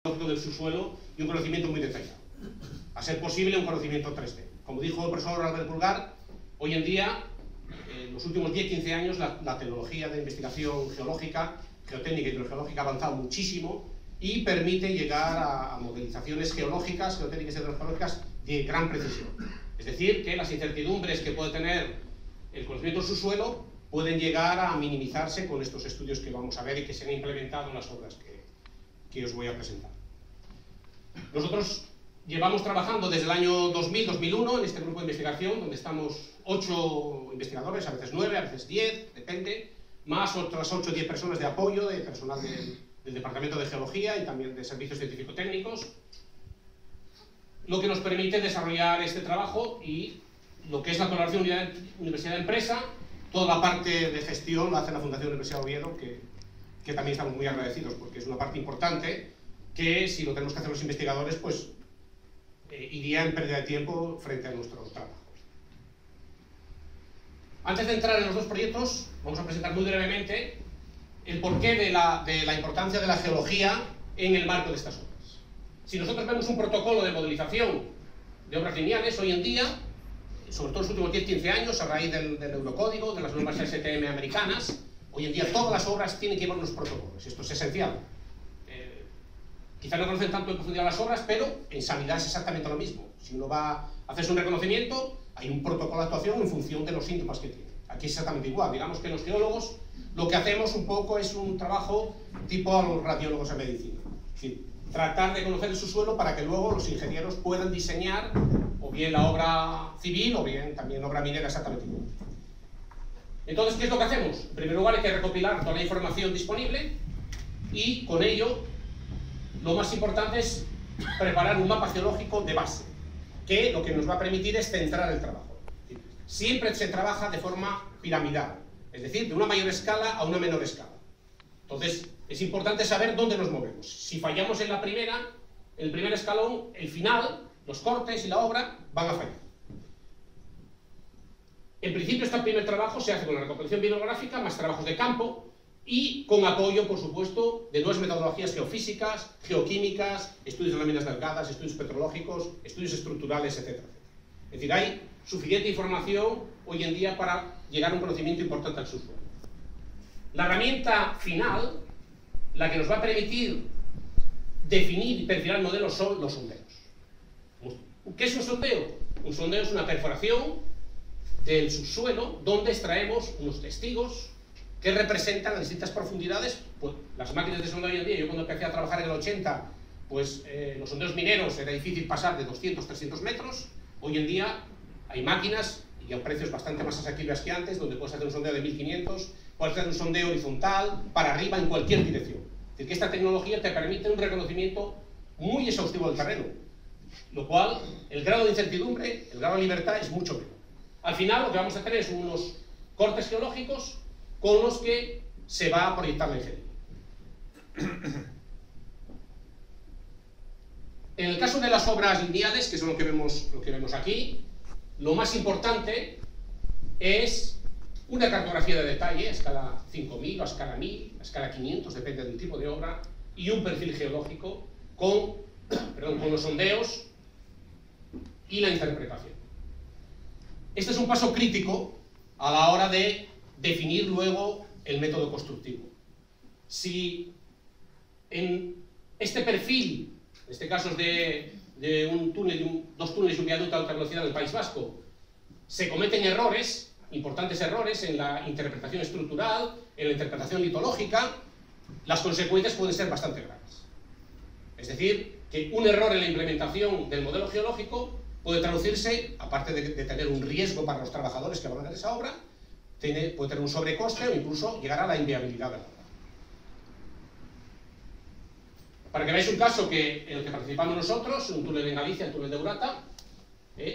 del subsuelo y un conocimiento muy detallado. A ser posible, un conocimiento 3D. Como dijo el profesor Albert Pulgar, hoy en día, en los últimos 10-15 años, la tecnología de investigación geológica, geotécnica y hidrogeológica ha avanzado muchísimo y permite llegar a modelizaciones geológicas, geotécnicas y hidrogeológicas de gran precisión. Es decir, que las incertidumbres que puede tener el conocimiento del subsuelo pueden llegar a minimizarse con estos estudios que vamos a ver y que se han implementado en las obras que os voy a presentar. Nosotros llevamos trabajando desde el año 2000-2001 en este grupo de investigación, donde estamos 8 investigadores, a veces 9, a veces 10, depende, más otras 8 o 10 personas de apoyo, de personal del Departamento de Geología y también de servicios científico-técnicos, lo que nos permite desarrollar este trabajo y lo que es la colaboración universidad-empresa, toda la parte de gestión la hace la Fundación Universidad de Oviedo, que también estamos muy agradecidos porque es una parte importante que si lo tenemos que hacer los investigadores, pues iría en pérdida de tiempo frente a nuestro trabajo. Antes de entrar en los dos proyectos, vamos a presentar muy brevemente el porqué de la importancia de la geología en el marco de estas obras. Si nosotros vemos un protocolo de modelización de obras lineales hoy en día, sobre todo en los últimos 10-15 años, a raíz del Eurocódigo, de las normas STM americanas, hoy en día todas las obras tienen que llevar unos protocolos. Esto es esencial. Quizá no conocen tanto en profundidad las obras, pero en sanidad es exactamente lo mismo. Si uno va a hacerse un reconocimiento, hay un protocolo de actuación en función de los síntomas que tiene. Aquí es exactamente igual. Digamos que los geólogos lo que hacemos un poco es un trabajo tipo a los radiólogos en medicina. Es decir, tratar de conocer el subsuelo para que luego los ingenieros puedan diseñar o bien la obra civil o bien también obra minera exactamente igual. Entonces, ¿qué es lo que hacemos? En primer lugar hay que recopilar toda la información disponible y con ello lo más importante es preparar un mapa geológico de base, que lo que nos va a permitir es centrar el trabajo. Siempre se trabaja de forma piramidal, es decir, de una mayor escala a una menor escala. Entonces, es importante saber dónde nos movemos. Si fallamos en el primer escalón, el final, los cortes y la obra van a fallar. En principio, este primer trabajo se hace con la recopilación bibliográfica, más trabajos de campo, y con apoyo, por supuesto, de nuevas metodologías geofísicas, geoquímicas, estudios de láminas delgadas, estudios petrológicos, estudios estructurales, etc. Es decir, hay suficiente información hoy en día para llegar a un conocimiento importante al subsuelo. La herramienta final, la que nos va a permitir definir y perfilar modelos, son los sondeos. ¿Qué es un sondeo? Un sondeo es una perforación del subsuelo donde extraemos unos testigos que representan a distintas profundidades. Pues las máquinas de sondeo hoy en día, yo cuando empecé a trabajar en el 80, pues los sondeos mineros era difícil pasar de 200-300 metros. Hoy en día hay máquinas y a precios bastante más asequibles que antes, donde puedes hacer un sondeo de 1500, puedes hacer un sondeo horizontal, para arriba, en cualquier dirección. Es decir, que esta tecnología te permite un reconocimiento muy exhaustivo del terreno, lo cual el grado de incertidumbre, el grado de libertad es mucho menor. Al final lo que vamos a hacer es unos cortes geológicos con los que se va a proyectar la ingeniería. En el caso de las obras lineales, que es lo que vemos aquí, lo más importante es una cartografía de detalle a escala 5000, a escala 1000, a escala 500, depende del tipo de obra, y un perfil geológico con los sondeos y la interpretación. Este es un paso crítico a la hora de definir luego el método constructivo. Si en este perfil, en este caso es de un túnel, dos túneles y un viaducto a alta velocidad en el País Vasco, se cometen errores, importantes errores en la interpretación estructural, en la interpretación litológica, las consecuencias pueden ser bastante graves. Es decir, que un error en la implementación del modelo geológico puede traducirse, aparte de tener un riesgo para los trabajadores que van a hacer esa obra, puede tener un sobrecoste o incluso llegar a la inviabilidad de la obra. Para que veáis un caso en el que participamos nosotros, un túnel en Galicia, el túnel de Urata,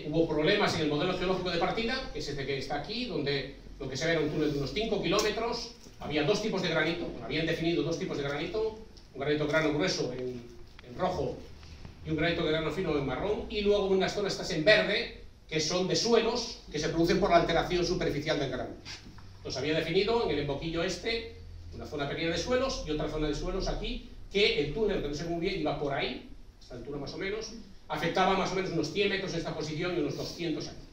hubo problemas en el modelo geológico de partida, que es este que está aquí, donde lo que se ve era un túnel de unos 5 kilómetros, había dos tipos de granito, habían definido dos tipos de granito, un granito grano grueso en rojo y un granito de grano fino en marrón, y luego unas zonas estas en verde, que son de suelos que se producen por la alteración superficial del grano. Entonces había definido en el emboquillo una zona pequeña de suelos y otra zona de suelos aquí, que el túnel, que no sé muy bien, iba por ahí, a esta altura más o menos, afectaba más o menos unos 100 metros en esta posición y unos 200 aquí.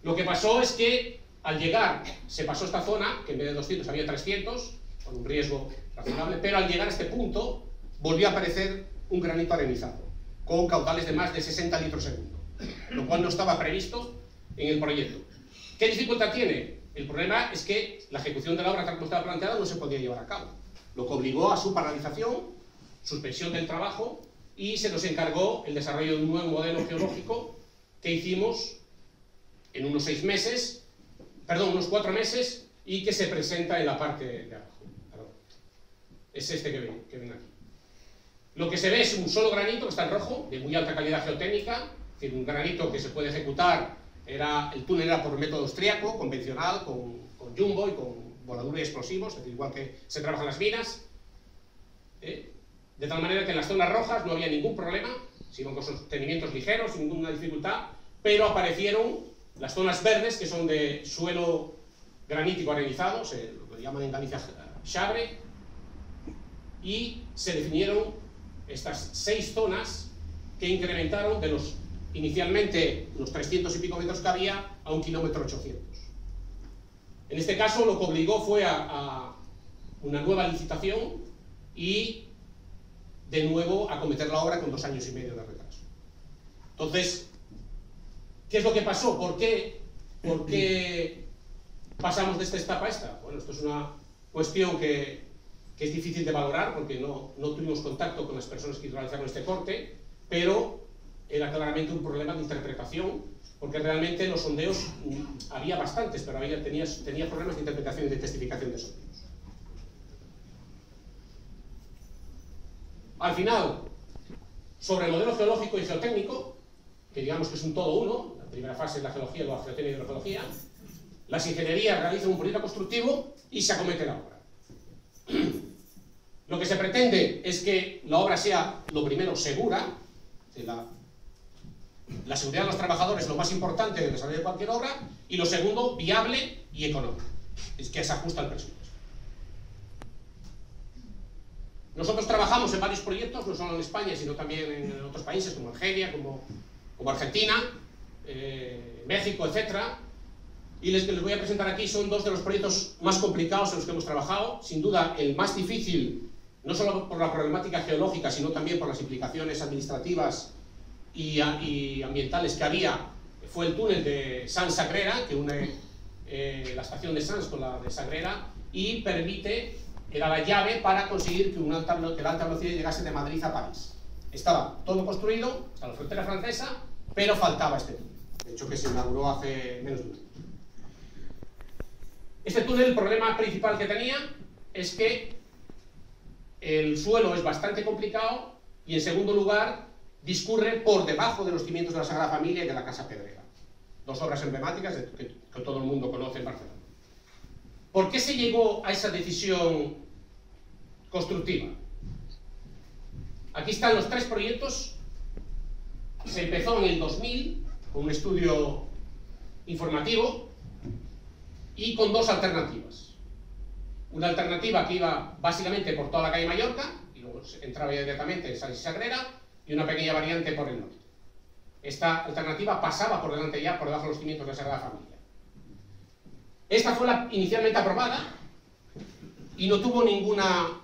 Lo que pasó es que al llegar se pasó esta zona, que en vez de 200 había 300, con un riesgo razonable, pero al llegar a este punto volvió a aparecer un granito arenizado, con caudales de más de 60 litros segundo, lo cual no estaba previsto en el proyecto. ¿Qué dificultad tiene? El problema es que la ejecución de la obra tal como estaba planteada no se podía llevar a cabo, lo que obligó a su paralización, suspensión del trabajo, y se nos encargó el desarrollo de un nuevo modelo geológico que hicimos en unos 4 meses, y que se presenta en la parte de abajo. Es este que ven aquí. Lo que se ve es un solo granito que está en rojo, de muy alta calidad geotécnica, es decir, un granito que se puede ejecutar. El túnel era por método austríaco, convencional, con jumbo y con voladura y explosivos, es decir, igual que se trabaja en las minas. De tal manera que en las zonas rojas no había ningún problema, sino con sostenimientos ligeros, sin ninguna dificultad, pero aparecieron las zonas verdes, que son de suelo granítico arenizado, lo que llaman en Galicia xabre, y se definieron estas 6 zonas que incrementaron de los inicialmente los 300 y pico metros que había a 1,8 kilómetros. En este caso lo que obligó fue a una nueva licitación y de nuevo a acometer la obra con 2 años y medio de retraso. Entonces, ¿qué es lo que pasó? ¿Por qué pasamos de esta etapa a esta? Bueno, esto es una cuestión que es difícil de valorar porque no tuvimos contacto con las personas que realizaron este corte, pero era claramente un problema de interpretación, porque realmente los sondeos había bastantes, pero tenía problemas de interpretación y de testificación de sondeos. Al final, sobre el modelo geológico y geotécnico, que digamos que es un todo uno, la primera fase es la geología, luego la geotécnica y la geología, las ingenierías realizan un proyecto constructivo y se acomete la obra. Lo que se pretende es que la obra sea, lo primero, segura. La seguridad de los trabajadores es lo más importante del desarrollo de cualquier obra, y lo segundo, viable y económico, es que se ajusta al presupuesto. Nosotros trabajamos en varios proyectos, no solo en España, sino también en otros países como Argelia, como Argentina, México, etc. Y los que les voy a presentar aquí son 2 de los proyectos más complicados en los que hemos trabajado. Sin duda, el más difícil, no solo por la problemática geológica, sino también por las implicaciones administrativas y ambientales que había, fue el túnel de Sants-Sagrera, que une la estación de Sants con la de Sagrera, y era la llave para conseguir que la alta velocidad llegase de Madrid a París. Estaba todo construido hasta la frontera francesa, pero faltaba este túnel. De hecho, que se inauguró hace menos de un año. Este túnel, el problema principal que tenía es que el suelo es bastante complicado y, en segundo lugar, discurre por debajo de los cimientos de la Sagrada Familia y de la Casa Pedrera. 2 obras emblemáticas que todo el mundo conoce en Barcelona. ¿Por qué se llegó a esa decisión constructiva? Aquí están los 3 proyectos. Se empezó en el 2000 con un estudio informativo y con 2 alternativas. Una alternativa que iba básicamente por toda la calle Mallorca y luego entraba directamente en Sants y Sagrera, y una pequeña variante por el norte. Esta alternativa pasaba por delante ya, por debajo de los cimientos de la Sagrada Familia. Esta fue inicialmente aprobada y no tuvo ninguna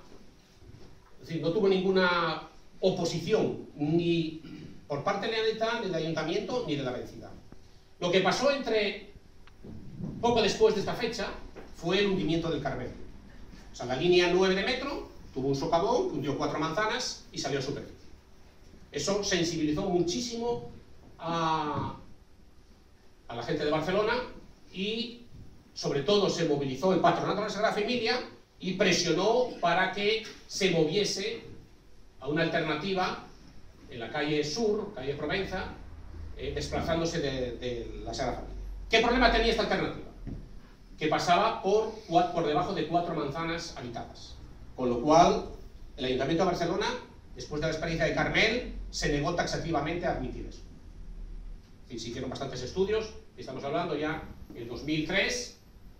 oposición, ni por parte de la Generalitat, ni del Ayuntamiento, ni de la vencida. Lo que pasó poco después de esta fecha fue el hundimiento del Carmel. O sea, la línea 9 de metro tuvo un socavón, hundió 4 manzanas y salió a superficie. Eso sensibilizó muchísimo a la gente de Barcelona, y sobre todo se movilizó el Patronato de la Sagrada Familia y presionó para que se moviese a una alternativa en la calle Sur, calle Provenza, desplazándose de la Sagrada Familia. ¿Qué problema tenía esta alternativa? Que pasaba por debajo de 4 manzanas habitadas, con lo cual el Ayuntamiento de Barcelona, después de la experiencia de Carmel, se negó taxativamente a admitir eso. Se hicieron bastantes estudios, estamos hablando ya en 2003,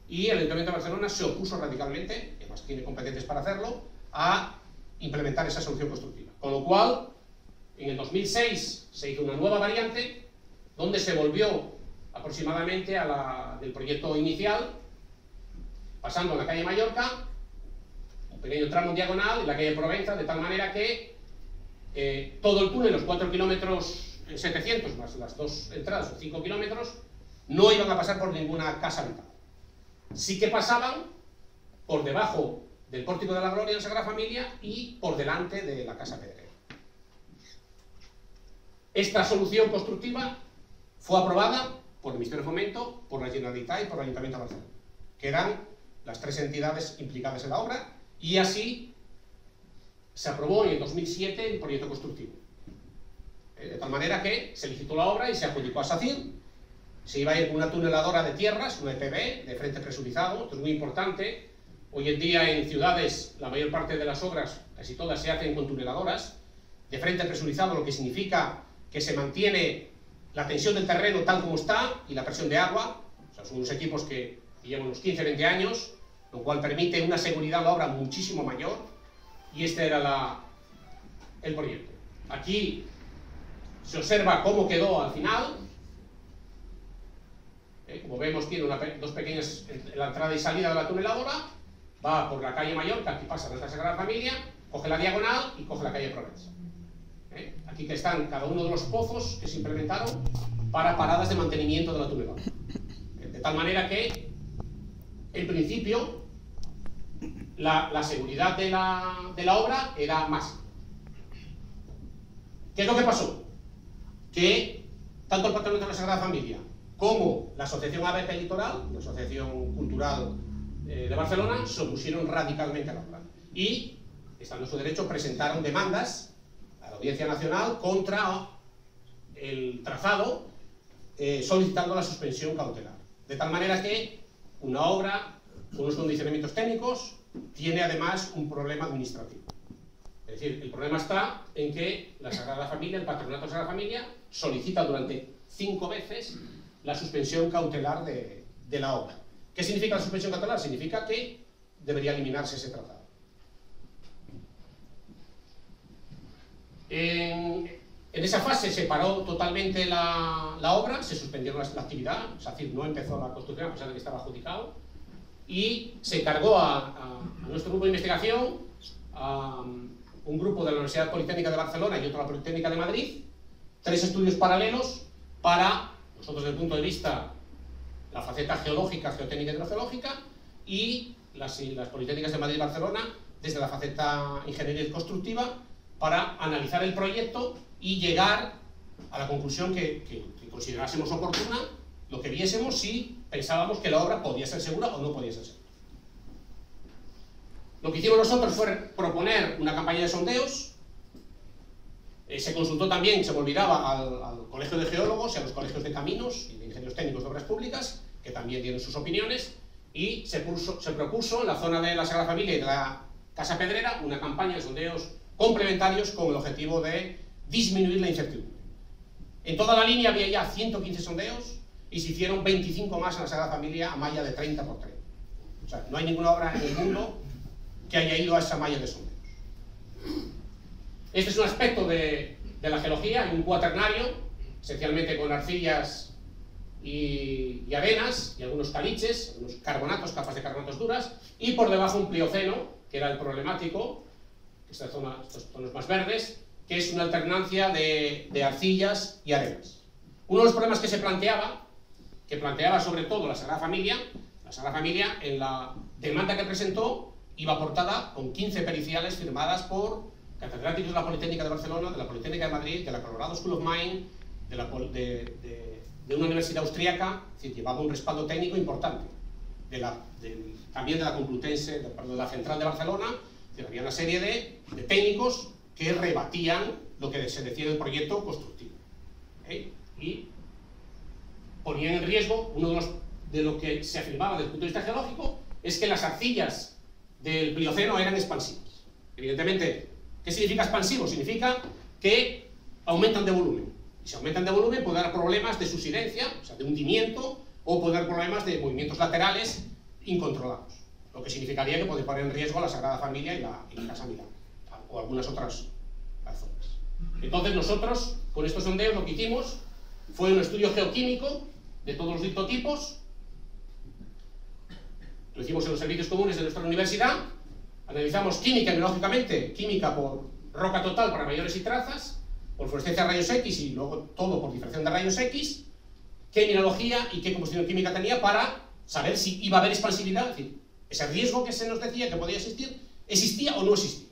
y el Ayuntamiento de Barcelona se opuso radicalmente, y además tiene competentes para hacerlo, a implementar esa solución constructiva. Con lo cual, en el 2006 se hizo una nueva variante, donde se volvió aproximadamente a la del proyecto inicial, pasando en la calle Mallorca, un pequeño tramo en diagonal, en la calle Provenza, de tal manera que todo el túnel, los 4 kilómetros 700 más las dos entradas, o 5 kilómetros, no iban a pasar por ninguna casa habitada. Sí que pasaban por debajo del Pórtico de la Gloria de la Sagrada Familia y por delante de la Casa Pedrera. Esta solución constructiva fue aprobada por el Ministerio de Fomento, por la Generalitat y por el Ayuntamiento de Barcelona, que eran las tres entidades implicadas en la obra, y así se aprobó en el 2007 el proyecto constructivo. De tal manera que se licitó la obra y se adjudicó a SACIR. Se iba a ir con una tuneladora de tierras, una EPB, de frente presurizado. Esto es muy importante. Hoy en día en ciudades la mayor parte de las obras, casi todas, se hacen con tuneladoras de frente presurizado, lo que significa que se mantiene la tensión del terreno tal como está y la presión de agua. O sea, son unos equipos que llevan unos 15-20 años, lo cual permite una seguridad en la obra muchísimo mayor, y este era el proyecto. Aquí se observa cómo quedó al final. Como vemos, tiene dos pequeñas, la entrada y salida de la tuneladora, va por la calle Mallorca, aquí pasa nuestra Sagrada Familia, coge la diagonal y coge la calle Provenza. Aquí que están cada uno de los pozos que se implementaron para paradas de mantenimiento de la tuneladora. De tal manera que, en principio, la seguridad de la obra era máxima. ¿Qué es lo que pasó? Que tanto el Patronato de la Sagrada Familia como la Asociación ABP Litoral, la Asociación Cultural de Barcelona, se opusieron radicalmente a la obra. Y, estando en su derecho, presentaron demandas a la Audiencia Nacional contra el trazado, solicitando la suspensión cautelar. De tal manera que una obra con unos condicionamientos técnicos tiene además un problema administrativo. Es decir, el problema está en que la Sagrada Familia, el Patronato de la Sagrada Familia, solicita durante 5 veces la suspensión cautelar de la obra. ¿Qué significa la suspensión cautelar? Significa que debería eliminarse ese tratado. En esa fase se paró totalmente la obra, se suspendió la actividad, SACIR no empezó la construcción a pesar de que estaba adjudicado, y se encargó a nuestro grupo de investigación, a un grupo de la Universidad Politécnica de Barcelona y otro de la Politécnica de Madrid, 3 estudios paralelos para, nosotros desde el punto de vista, la faceta geológica, geotécnica y hidrogeológica, y las Politécnicas de Madrid y Barcelona desde la faceta ingeniería y constructiva, para analizar el proyecto y llegar a la conclusión que considerásemos oportuna, lo que viésemos si pensábamos que la obra podía ser segura o no podía ser segura. Lo que hicimos nosotros fue proponer una campaña de sondeos. Se consultó también, se me olvidaba, al Colegio de Geólogos y a los colegios de caminos y de ingenieros técnicos de obras públicas, que también tienen sus opiniones, y se propuso en la zona de la Sagrada Familia y de la Casa Pedrera una campaña de sondeos complementarios con el objetivo de disminuir la incertidumbre. En toda la línea había ya 115 sondeos y se hicieron 25 más en la Sagrada Familia a malla de 30 por 30. O sea, no hay ninguna obra en el mundo que haya ido a esa malla de sondeos. Este es un aspecto de la geología, en un cuaternario, esencialmente con arcillas y arenas, y algunos caliches, algunos carbonatos, capas de carbonatos duras, y por debajo un plioceno, que era el problemático, estas zonas más verdes, que es una alternancia de arcillas y arenas. Uno de los problemas que se planteaba, sobre todo la Sagrada Familia en la demanda que presentó, iba aportada con 15 periciales firmadas por catedráticos de la Politécnica de Barcelona, de la Politécnica de Madrid, de la Colorado School of Mine, de una universidad austríaca. Es decir, llevaba un respaldo técnico importante, también de la Complutense, de la Central de Barcelona. Había una serie de técnicos que rebatían lo que se decía del proyecto constructivo. Y ponían en riesgo, de lo que se afirmaba desde el punto de vista geológico, es que las arcillas del Plioceno eran expansivas. Evidentemente, ¿qué significa expansivo? Significa que aumentan de volumen. Y si aumentan de volumen puede dar problemas de subsidencia, o sea, de hundimiento, o puede dar problemas de movimientos laterales incontrolados. Lo que significaría que puede poner en riesgo a la Sagrada Familia y la Casa Milán. o algunas otras zonas. Entonces nosotros, con estos sondeos, lo que hicimos fue un estudio geoquímico de todos los litotipos. Lo hicimos en los servicios comunes de nuestra universidad. Analizamos química, biológicamente, química por roca total para mayores y trazas, por fluorescencia de rayos X y luego todo por difracción de rayos X, qué mineralogía y qué composición química tenía para saber si iba a haber expansividad, es decir, ese riesgo que se nos decía que podía existir, ¿existía o no existía?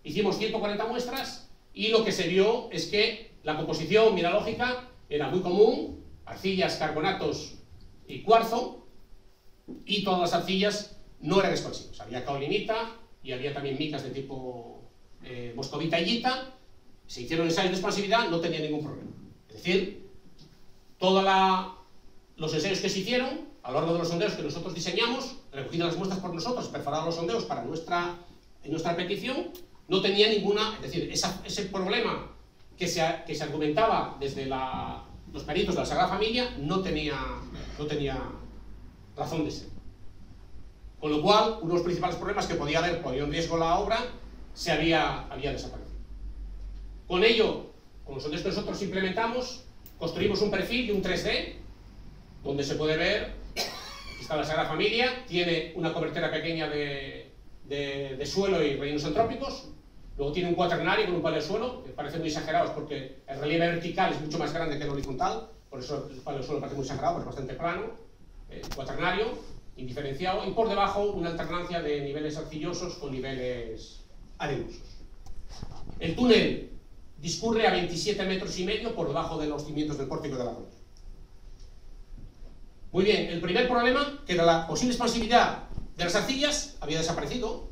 Hicimos 140 muestras y lo que se vio es que la composición mineralógica era muy común, arcillas, carbonatos y cuarzo, y todas las arcillas no eran expansivas. Había caolinita y había también micas de tipo moscovita y yita. Se hicieron ensayos de expansividad, no tenía ningún problema. Es decir, todos los ensayos que se hicieron, a lo largo de los sondeos que nosotros diseñamos, recogidas las muestras por nosotros, perforados los sondeos para nuestra petición, no tenía ninguna, es decir, ese problema que se argumentaba desde los peritos de la Sagrada Familia no tenía razón de ser. Con lo cual, uno de los principales problemas que podía haber, ponía en riesgo la obra, se había desaparecido. Con ello, con los sondeos que nosotros implementamos, construimos un perfil y un 3D, donde se puede ver, aquí está la Sagrada Familia, tiene una cobertera pequeña de suelo y rellenos antrópicos, luego tiene un cuaternario con un paleosuelo, que parece muy exagerados porque el relieve vertical es mucho más grande que el horizontal, por eso el paleosuelo parece muy exagerado, pero es bastante plano, cuaternario, indiferenciado, y por debajo una alternancia de niveles arcillosos con niveles arenosos. El túnel discurre a 27 metros y medio por debajo de los cimientos del pórtico de la gloria. Muy bien, el primer problema, que era la posible expansividad de las arcillas, había desaparecido,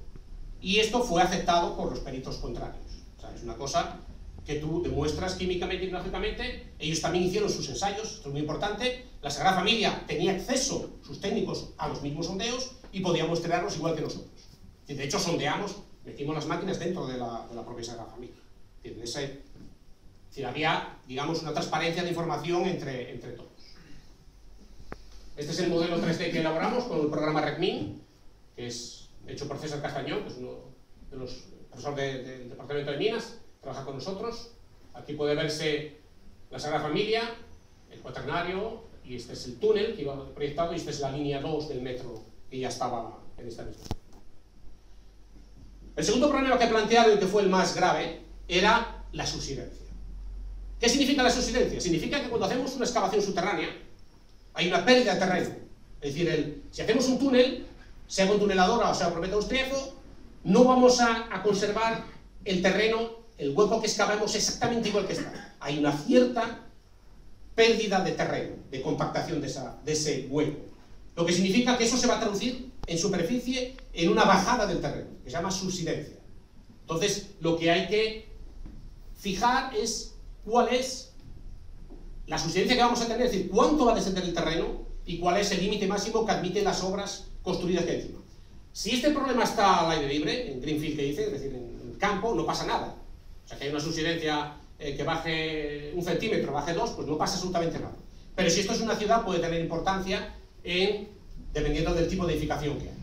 y esto fue aceptado por los peritos contrarios. O sea, es una cosa que tú demuestras químicamente y biológicamente. Ellos también hicieron sus ensayos, esto es muy importante. La Sagrada Familia tenía acceso, sus técnicos, a los mismos sondeos y podía muestrarlos igual que nosotros. De hecho, sondeamos, metimos las máquinas dentro de la propia Sagrada Familia. Es decir, había, digamos, una transparencia de información entre todos. Este es el modelo 3D que elaboramos con el programa RECMIN, que es hecho por César Castañón, que es uno de los profesores del Departamento de Minas, trabaja con nosotros. Aquí puede verse la Sagrada Familia, el cuaternario, y este es el túnel que iba proyectado, y esta es la línea 2 del metro que ya estaba en esta misma. El segundo problema que he planteado y que fue el más grave era la subsidencia. ¿Qué significa la subsidencia? Significa que cuando hacemos una excavación subterránea hay una pérdida de terreno. Es decir, si hacemos un túnel, sea con tuneladora o sea con método austriaco, no vamos a conservar el terreno, el hueco que excavamos exactamente igual que está. Hay una cierta pérdida de terreno, de compactación de ese hueco. Lo que significa que eso se va a traducir en superficie en una bajada del terreno, que se llama subsidencia. Entonces, lo que hay que fijar es cuál es la subsidencia que vamos a tener, es decir, cuánto va a descender el terreno y cuál es el límite máximo que admiten las obras construidas que hay encima. Si este problema está al aire libre, en greenfield que dicen, es decir, en campo, no pasa nada. O sea, que hay una subsidencia que baje 1 centímetro, baje 2, pues no pasa absolutamente nada. Pero si esto es una ciudad, puede tener importancia dependiendo del tipo de edificación que hay.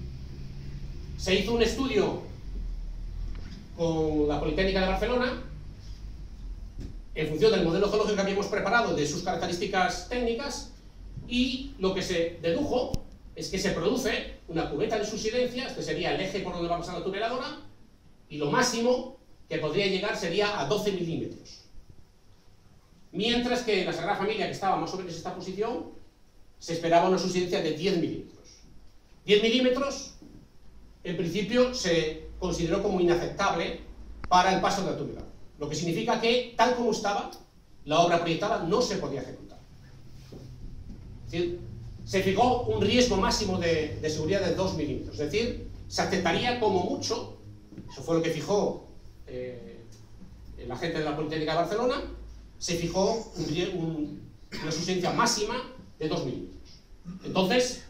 Se hizo un estudio con la Politécnica de Barcelona, en función del modelo geológico que habíamos preparado, de sus características técnicas, y lo que se dedujo es que se produce una cubeta de subsidencia, este sería el eje por donde va a pasar la tuneladora, y lo máximo que podría llegar sería a 12 milímetros. Mientras que en la Sagrada Familia, que estaba más o menos en esta posición, se esperaba una subsidencia de 10 milímetros. 10 milímetros, en principio, se consideró como inaceptable para el paso de la tuneladora. Lo que significa que, tal como estaba, la obra proyectada no se podía ejecutar. Es decir, se fijó un riesgo máximo de seguridad de 2 milímetros. Es decir, se aceptaría como mucho, eso fue lo que fijó el agente de la Politécnica de Barcelona, se fijó una subsidencia máxima de 2 milímetros. Entonces,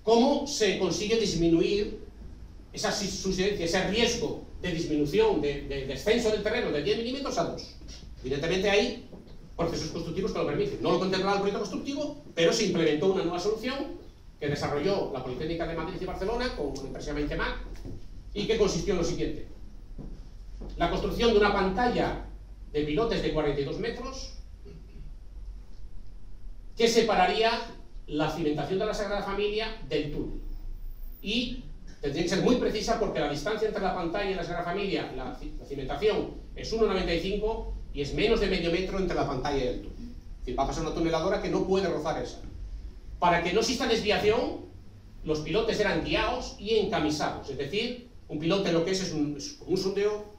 ¿cómo se consigue disminuir esa subsidencia, ese riesgo de disminución, de descenso del terreno de 10 milímetros a 2? Evidentemente hay procesos constructivos que lo permiten. No lo contemplaba el proyecto constructivo, pero se implementó una nueva solución que desarrolló la Politécnica de Madrid y Barcelona con una empresa llamada Intemac, y que consistió en lo siguiente. la construcción de una pantalla de pilotes de 42 metros que separaría la cimentación de la Sagrada Familia del túnel. Y tendría que ser muy precisa porque la distancia entre la pantalla y la Sagrada Familia, la cimentación, es 1,95 y es menos de medio metro entre la pantalla y el túnel. Es decir, va a pasar una tuneladora que no puede rozar esa. Para que no exista desviación, los pilotes eran guiados y encamisados. Es decir, un pilote lo que es un sondeo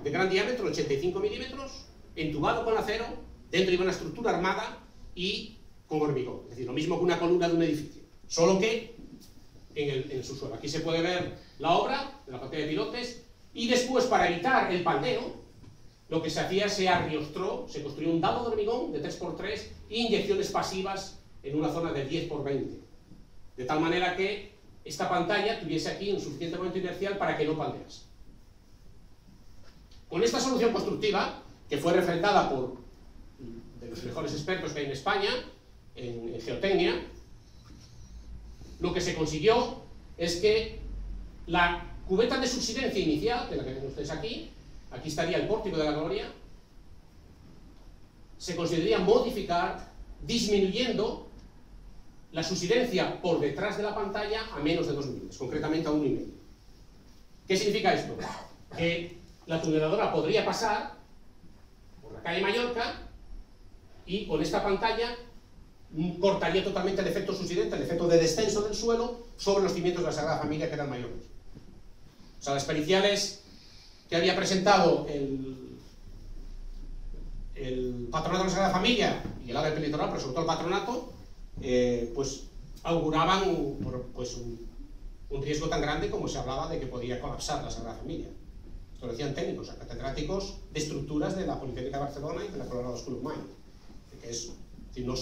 de gran diámetro, 85 milímetros, entubado con acero, dentro iba una estructura armada y con hormigón. Es decir, lo mismo que una columna de un edificio, solo que en el subsuelo. Aquí se puede ver la obra de la pantalla de pilotes y después, para evitar el paldeo, lo que se hacía, se arriostró, se construyó un dado de hormigón de 3×3 e inyecciones pasivas en una zona de 10×20. De tal manera que esta pantalla tuviese aquí un suficiente momento inercial para que no paldease. Con esta solución constructiva, que fue refrendada por de los mejores expertos que hay en España, en geotecnia, lo que se consiguió es que la cubeta de subsidencia inicial, de la que ven ustedes aquí estaría el pórtico de la Gloria, se consideraría modificar disminuyendo la subsidencia por detrás de la pantalla a menos de 2 milímetros, concretamente a 1,5. ¿Qué significa esto? Que la tuneladora podría pasar por la calle Mallorca y con esta pantalla cortaría totalmente el efecto subsidente, el efecto de descenso del suelo sobre los cimientos de la Sagrada Familia, que eran mayores. O sea, las periciales que había presentado el patronato de la Sagrada Familia y el área del litoral, pero sobre todo el patronato, pues auguraban un riesgo tan grande como se hablaba de que podía colapsar la Sagrada Familia. Esto lo decían técnicos, catedráticos de estructuras de la Politécnica de Barcelona y de la Colorado School of Mines, que es decir, no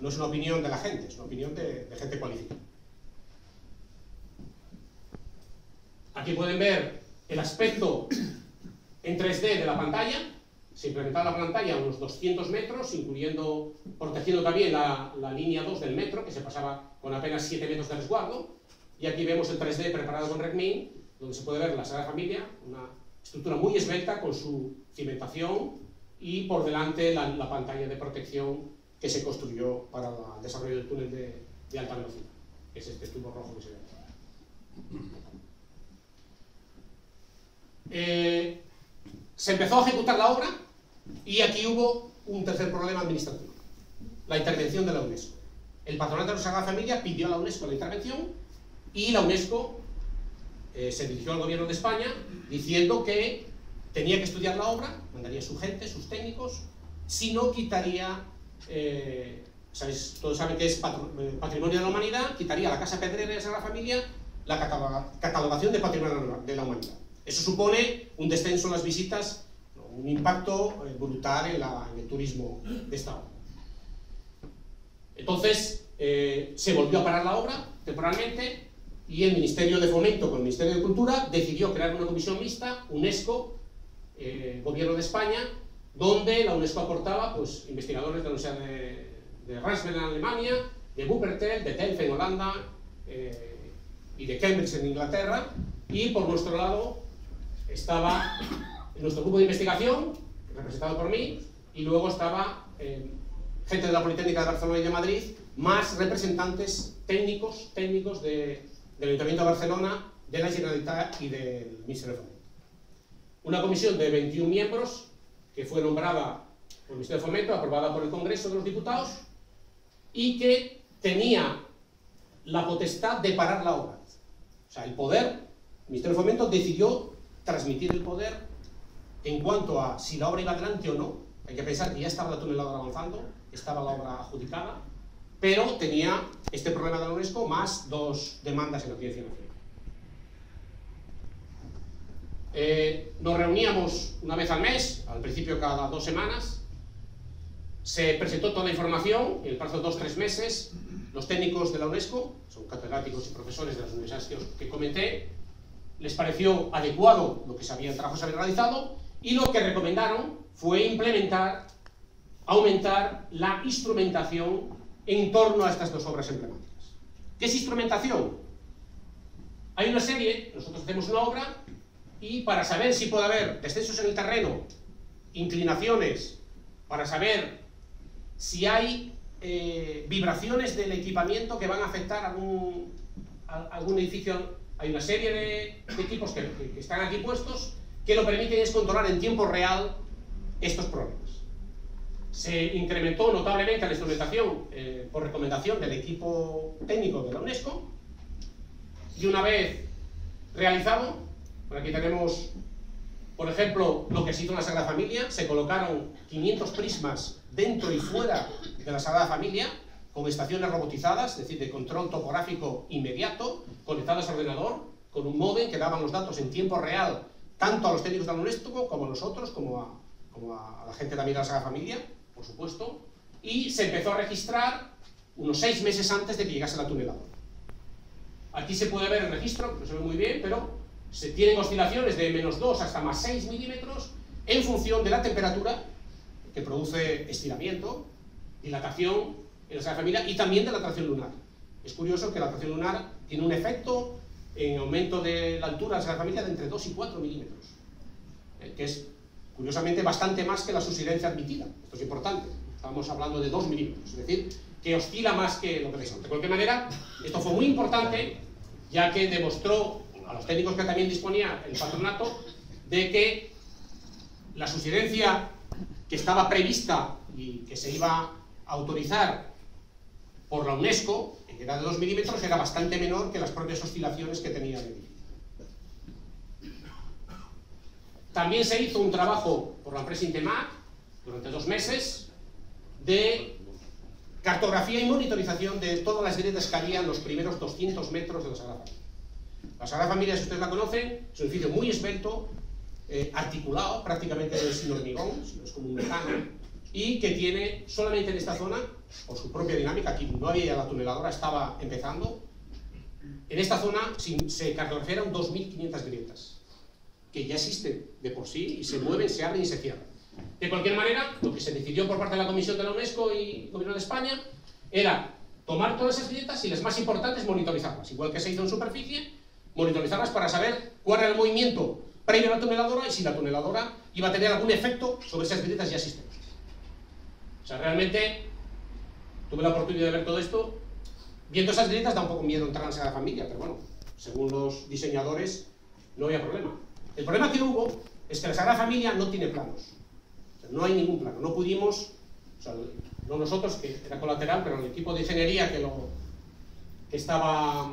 es una opinión de la gente, es una opinión de gente cualificada. Aquí pueden ver el aspecto en 3D de la pantalla. Se implementaba la pantalla a unos 200 metros, protegiendo también la línea 2 del metro, que se pasaba con apenas 7 metros de resguardo. Y aquí vemos el 3D preparado con RECMIN, donde se puede ver la Sagrada Familia, una estructura muy esbelta con su cimentación y por delante la pantalla de protección que se construyó para el desarrollo del túnel de alta velocidad, que es este tubo rojo que se ve. Se empezó a ejecutar la obra y aquí hubo un tercer problema administrativo: la intervención de la UNESCO. El patronato de la Sagrada Familia pidió a la UNESCO la intervención y la UNESCO se dirigió al gobierno de España diciendo que tenía que estudiar la obra, mandaría su gente, sus técnicos, si no quitaría, todos saben que es patrimonio de la humanidad, quitaría la Casa Pedrera de la Sagrada Familia, la catalogación de patrimonio de la humanidad. Eso supone un descenso en las visitas, un impacto brutal en el turismo de esta obra. Entonces, se volvió a parar la obra temporalmente y el Ministerio de Fomento con el Ministerio de Cultura decidió crear una comisión mixta, UNESCO, Gobierno de España, donde la UNESCO aportaba pues, investigadores de la Universidad de Rasberg en Alemania, de Wuppertal, de Delft en Holanda y de Cambridge en Inglaterra, y por nuestro lado estaba nuestro grupo de investigación, representado por mí, y luego estaba gente de la Politécnica de Barcelona y de Madrid, más representantes técnicos del Ayuntamiento de Barcelona, de la Generalitat y del Ministerio de Fomento. Una comisión de 21 miembros que fue nombrada por el Ministerio de Fomento, aprobada por el Congreso de los Diputados, y que tenía la potestad de parar la obra. O sea, el Ministerio de Fomento decidió transmitir el poder en cuanto a si la obra iba adelante o no. Hay que pensar que ya estaba la tuneladora avanzando, estaba la obra adjudicada, pero tenía este problema de la UNESCO más 2 demandas en la Audiencia Nacional. Nos reuníamos una vez al mes, al principio cada 2 semanas, se presentó toda la información y en el plazo de 2-3 meses los técnicos de la UNESCO, son catedráticos y profesores de las universidades que comenté, les pareció adecuado el trabajo que se había realizado y lo que recomendaron fue aumentar la instrumentación en torno a estas 2 obras emblemáticas. ¿Qué es instrumentación? Hay una serie, nosotros hacemos una obra y para saber si puede haber descensos en el terreno, inclinaciones, para saber si hay vibraciones del equipamiento que van a afectar algún edificio. Hay una serie de equipos que están aquí puestos que lo permiten es controlar en tiempo real estos problemas. Se incrementó notablemente la instrumentación por recomendación del equipo técnico de la UNESCO, y una vez realizado, por aquí tenemos, por ejemplo, lo que se hizo en la Sagrada Familia. Se colocaron 500 prismas dentro y fuera de la Sagrada Familia, con estaciones robotizadas, es decir, de control topográfico inmediato, conectadas al ordenador, con un módem que daban los datos en tiempo real, tanto a los técnicos de la UNESCO, como a nosotros, como a la gente también de la Sagrada Familia, por supuesto, y se empezó a registrar unos 6 meses antes de que llegase la tuneladora. Aquí se puede ver el registro, no se ve muy bien, pero se tienen oscilaciones de -2 hasta +6 milímetros en función de la temperatura, que produce estiramiento, dilatación en la Sagrada Familia, y también de la atracción lunar. Es curioso que la atracción lunar tiene un efecto en aumento de la altura de la Sagrada Familia de entre 2 y 4 milímetros, que es curiosamente bastante más que la subsidencia admitida. Esto es importante, estamos hablando de 2 milímetros, es decir, que oscila más que lo que pensamos. De cualquier manera, esto fue muy importante, ya que demostró a los técnicos que también disponía el patronato de que la subsidencia que estaba prevista y que se iba a autorizar por la UNESCO, que era de 2 milímetros, era bastante menor que las propias oscilaciones que tenía el edificio. También se hizo un trabajo por la empresa Intemac durante 2 meses de cartografía y monitorización de todas las grietas que había en los primeros 200 metros de la Sagrada Familia. La Sagrada Familia, si ustedes la conocen, es un edificio muy esbelto, articulado, prácticamente sin hormigón, sino es como un mecano, y que tiene solamente en esta zona, por su propia dinámica, aquí no había ya la tuneladora, estaba empezando, en esta zona se cartografiaron 2.500 grietas, que ya existen de por sí, y se mueven, se abren y se cierran. De cualquier manera, lo que se decidió por parte de la Comisión de la UNESCO y el Gobierno de España era tomar todas esas grietas y las más importantes monitorizarlas, igual que se hizo en superficie, monitorizarlas para saber cuál era el movimiento previo a la tuneladora y si la tuneladora iba a tener algún efecto sobre esas grietas ya existentes. O sea, realmente tuve la oportunidad de ver todo esto. Viendo esas grietas da un poco miedo entrar en la Sagrada Familia, pero bueno, según los diseñadores no había problema. El problema que hubo es que la Sagrada Familia no tiene planos. O sea, no hay ningún plano. No pudimos, o sea, no nosotros, que era colateral, pero el equipo de ingeniería que estaba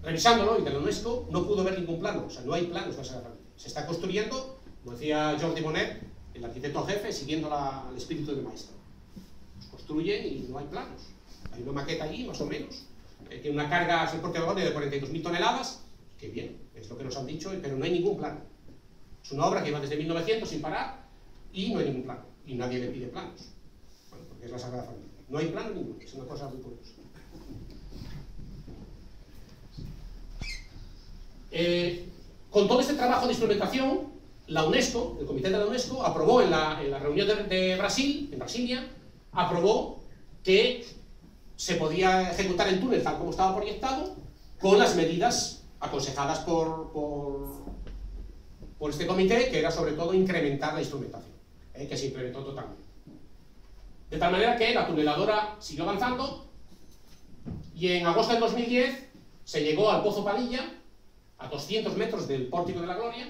revisándolo y de la UNESCO no pudo ver ningún plano. O sea, no hay planos de la Sagrada Familia. Se está construyendo, como decía Jordi Bonet, el arquitecto jefe, siguiendo el espíritu del maestro. Los construyen y no hay planos. Hay una maqueta allí, más o menos, que tiene una carga soporte de 42.000 toneladas, que bien, es lo que nos han dicho, pero no hay ningún plano. Es una obra que va desde 1900 sin parar y no hay ningún plano. Y nadie le pide planos. Bueno, porque es la Sagrada Familia. No hay plano ninguno, es una cosa muy curiosa. Con todo este trabajo de instrumentación, la UNESCO, el comité de la UNESCO, aprobó en la reunión de Brasil, en Brasilia, aprobó que se podía ejecutar el túnel tal como estaba proyectado, con las medidas aconsejadas por este comité, que era sobre todo incrementar la instrumentación, que se implementó totalmente. De tal manera que la tuneladora siguió avanzando y en agosto del 2010 se llegó al Pozo Padilla, a 200 metros del Pórtico de la Gloria.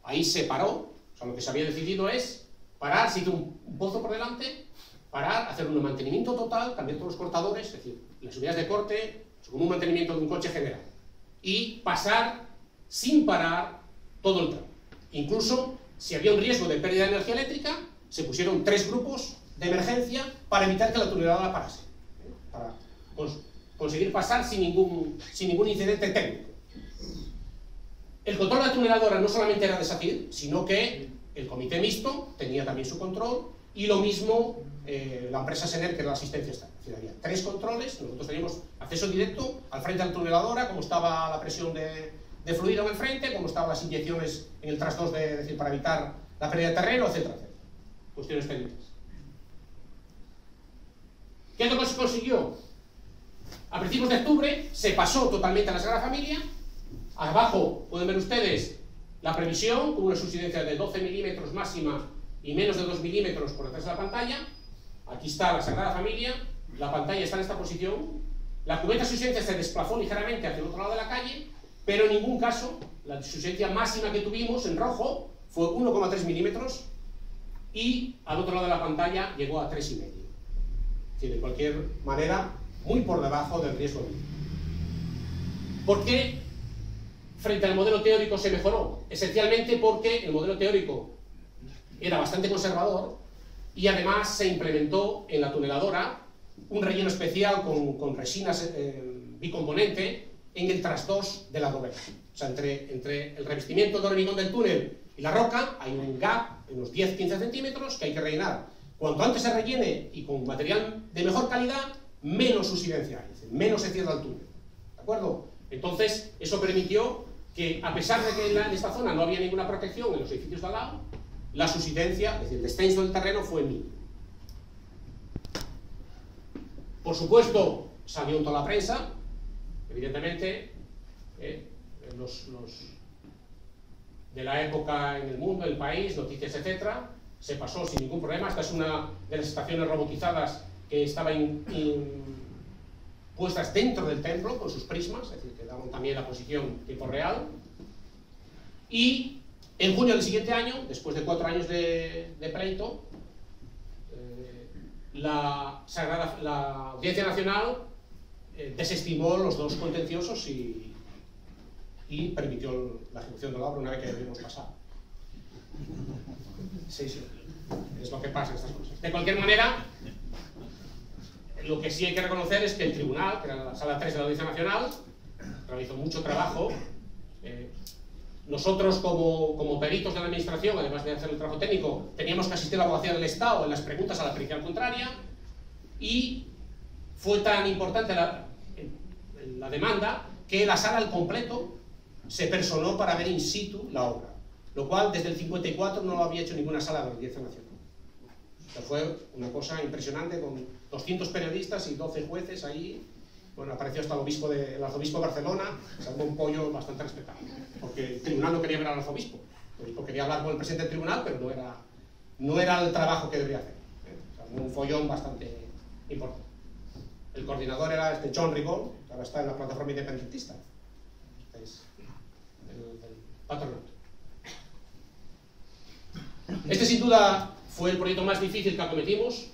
Ahí se paró, o sea, lo que se había decidido es parar, si hizo un pozo por delante, parar, hacer un mantenimiento total, cambiar todos los cortadores, es decir, las unidades de corte, como un mantenimiento de un coche general, y pasar sin parar todo el tramo. Incluso, si había un riesgo de pérdida de energía eléctrica, se pusieron 3 grupos de emergencia para evitar que la tuneladora parase, para conseguir pasar sin ningún incidente técnico. El control de la tuneladora no solamente era de SACIR, sino que el comité mixto tenía también su control, y lo mismo la empresa SENER, que era la asistencia externa. Es decir, había 3 controles, nosotros teníamos acceso directo al frente de la tuneladora, cómo estaba la presión de fluido en el frente, cómo estaban las inyecciones en el tras 2 es decir, para evitar la pérdida de terreno, etcétera, etcétera. Cuestiones técnicas. ¿Qué es lo que se consiguió? A principios de octubre se pasó totalmente a la Sagrada Familia. Abajo pueden ver ustedes La previsión, con una subsidencia de 12 milímetros máxima y menos de 2 milímetros por detrás de la pantalla. Aquí está la Sagrada Familia, la pantalla está en esta posición, la cubierta de subsidencia se desplazó ligeramente hacia el otro lado de la calle, pero en ningún caso la subsidencia máxima que tuvimos en rojo fue 1,3 milímetros y al otro lado de la pantalla llegó a 3,5. Es decir, de cualquier manera, muy por debajo del riesgo mínimo. ¿Por qué frente al modelo teórico se mejoró? Esencialmente porque el modelo teórico era bastante conservador y además se implementó en la tuneladora un relleno especial con resinas bicomponente en el trasdós de la dobega. O sea, entre el revestimiento de hormigón del túnel y la roca hay un gap de unos 10-15 centímetros que hay que rellenar. Cuanto antes se rellene y con material de mejor calidad, menos subsidencia hay, es decir, menos se cierra el túnel. ¿De acuerdo? Entonces, eso permitió que, a pesar de que en esta zona no había ninguna protección en los edificios de al lado, la subsidencia, es decir, el descenso del terreno fue mínimo. Por supuesto, salió en toda la prensa, evidentemente, los de la época en el mundo, el país, noticias, etcétera, se pasó sin ningún problema. Esta es una de las estaciones robotizadas que estaban puestas dentro del templo con sus prismas, es decir, que daban también la posición en tiempo real. Y en junio del siguiente año, después de 4 años de pleito, la Audiencia Nacional desestimó los dos contenciosos y permitió la ejecución de la obra una vez que habíamos pasado. Sí, es lo que pasa en estas cosas. De cualquier manera, lo que sí hay que reconocer es que el tribunal, que era la sala 3 de la Audiencia Nacional, realizó mucho trabajo. Nosotros, como peritos de la administración, además de hacer el trabajo técnico, teníamos que asistir a la abogacía del Estado en las preguntas a la pericial contraria, y fue tan importante la demanda que la sala al completo se personó para ver in situ la obra, lo cual desde el 54 no lo había hecho ninguna sala de la Audiencia Nacional. O sea, fue una cosa impresionante, con 200 periodistas y 12 jueces ahí. Bueno, apareció hasta el arzobispo de Barcelona, salvo un pollo bastante respetable, porque el tribunal no quería ver al arzobispo. El obispo quería hablar con el presidente del tribunal, pero no era el trabajo que debería hacer. O sea, un follón bastante importante. El coordinador era John Rigol, que ahora está en la plataforma independentista. Este es el patronato. Este sin duda fue el proyecto más difícil que acometimos.